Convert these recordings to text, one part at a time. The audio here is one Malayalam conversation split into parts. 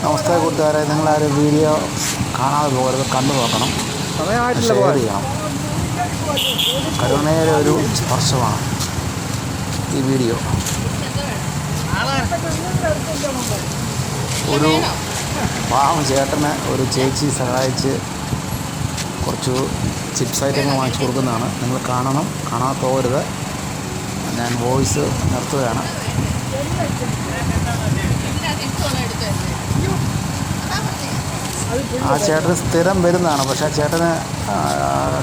നമസ്തേ കൂട്ടുകാരെ, നിങ്ങളാരും വീഡിയോ കാണാതെ പോകരുത്, കണ്ടു നോക്കണം, ഷെയർ ചെയ്യണം. കരുണയുടെ ഒരു സ്പർശമാണ് ഈ വീഡിയോ. ഒരു പാവം ചേട്ടനെ ഒരു ചേച്ചി സഹായിച്ച് കുറച്ച് ചിപ്സ് ഐറ്റങ്ങൾ വാങ്ങിച്ചു കൊടുക്കുന്നതാണ്. നിങ്ങൾ കാണണം, കാണാതെ പോകരുത്. ഞാൻ വോയിസ് നിർത്തുകയാണ്. ആ ചേട്ടൻ സ്ഥിരം വരുന്നതാണ്. പക്ഷേ ആ ചേട്ടന്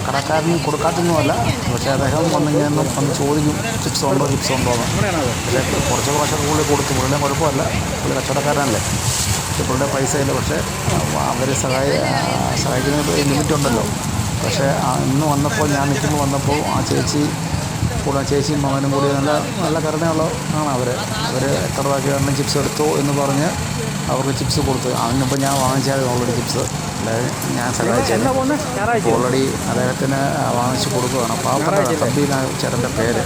കടക്കാരന് കൊടുക്കാത്തൊന്നുമല്ല. പക്ഷേ അദ്ദേഹം വന്നിങ്ങനെ വന്ന് ചോദിക്കും, ചിപ്സ് ഉണ്ടോ എന്ന്. പക്ഷേ കുറച്ച് കൂടുതൽ കൊടുത്തു. പുള്ളിയുടെ കുഴപ്പമല്ല, പുള്ളി കച്ചവടക്കാരനല്ലേ, പുള്ളിയുടെ പൈസ ഇല്ല. പക്ഷേ അവർ സഹായിക്കുന്നതിന് ലിമിറ്റുണ്ടല്ലോ. പക്ഷേ ഇന്ന് വന്നപ്പോൾ, ഞാൻ നിൽക്കുമ്പോൾ വന്നപ്പോൾ ആ ചേച്ചിയും മകനും കൂടി നല്ല കരുണയുള്ള ആണ്. അവർ എത്ര രൂപയ്ക്ക് ചിപ്സ് എടുത്തു എന്ന് പറഞ്ഞ് അവർക്ക് ചിപ്സ് കൊടുത്ത്. അതിനിപ്പോൾ ഞാൻ വാങ്ങിച്ചായിരുന്നു ഓൾറെഡി ചിപ്സ്. ഞാൻ സഹായിച്ചായിരുന്നു. ഓൾറെഡി അദ്ദേഹത്തിന് വാങ്ങിച്ച് കൊടുക്കുകയാണ്. പാവപ്പെട്ട തമ്പി എന്നാണ് ചേട്ടൻ്റെ പേര്.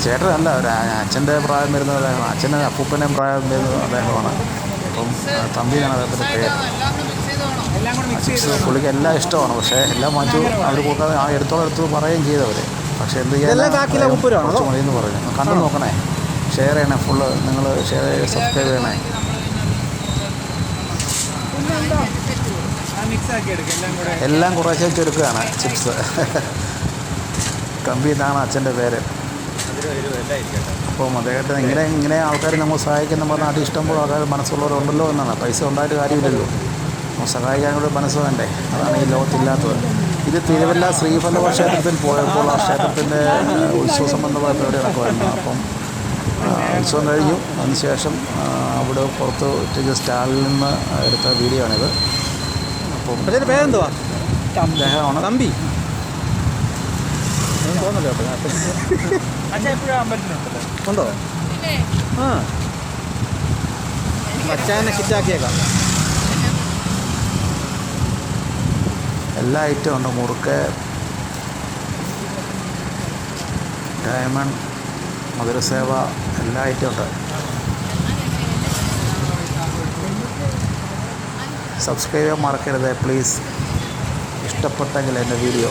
ചേട്ടനല്ല, ഒരു അച്ഛൻ്റെ പ്രായം വരുന്നത് അദ്ദേഹമാണ്. അച്ഛൻ്റെ അപ്പൂപ്പൻ്റെയും പ്രായം വരുന്നത് അദ്ദേഹമാണ്. അപ്പം തമ്പി എന്നാണ് അദ്ദേഹത്തിൻ്റെ പേര്. ചിപ്സ് പുള്ളിക്ക് എല്ലാം ഇഷ്ടമാണ്. പക്ഷേ എല്ലാം മാറ്റി അവർ കൊടുക്കാതെ എടുത്ത് പറയുകയും ചെയ്തവർ. പക്ഷേ എന്ത് ചെയ്യാൻ, കുറച്ച് മതിയെന്ന് പറഞ്ഞു. കണ്ടു നോക്കണേ, ഷെയർ ചെയ്യണേ. ഫുള്ള് നിങ്ങൾ ഷെയർ ചെയ്ത് സബ്സ്ക്രൈബ് ചെയ്യണേ. എല്ലാം കുറേശ്ശെ എടുക്കുകയാണ് ചിപ്സ്. തമ്പി എന്നാണ് അച്ഛൻ്റെ പേര്. അപ്പം അദ്ദേഹത്തിന് ഇങ്ങനെ ആൾക്കാർ നമ്മൾ സഹായിക്കാൻ നമ്മുടെ നാട്ടിൽ ഇഷ്ടംപോലെ ആൾക്കാർ മനസ്സുള്ളവരുണ്ടല്ലോ എന്നാണ്. പൈസ ഉണ്ടായിട്ട് കാര്യമില്ലല്ലോ, നമ്മൾ സഹായിക്കാനുള്ള മനസ്സ് വേണ്ടേ. അതാണ് ഈ ലോകത്തില്ലാത്തത്. ഇത് തിരുവല്ല ശ്രീവല്ലഭ ക്ഷേത്രത്തിൽ പോയപ്പോൾ ആ ക്ഷേത്രത്തിൻ്റെ ഉത്സവ സംബന്ധമായ പരിപാടി നടക്കുമായിരുന്നു. അപ്പം ഉത്സവം കഴിഞ്ഞു. അതിനുശേഷം അവിടെ പുറത്ത് സ്റ്റാളിൽ നിന്ന് എടുത്ത വീഡിയോ ആണിത്. അപ്പം പേരെന്തുവാ? അദ്ദേഹമാണ് തമ്പി. തോന്നല്ലോ ഉണ്ടോ? ആ, മച്ചാനെ ഹിറ്റാക്കിയേക്കാം. എല്ലാ ഐറ്റവും ഉണ്ട്. മുറുക്ക്, ഡയമണ്ട്, മധുരസേവ, എല്ലാ ഐറ്റവും ഉണ്ട്. സബ്സ്ക്രൈബ് ചെയ്യാൻ മറക്കരുത് പ്ലീസ്. ഇഷ്ടപ്പെട്ടെങ്കിൽ എൻ്റെ വീഡിയോ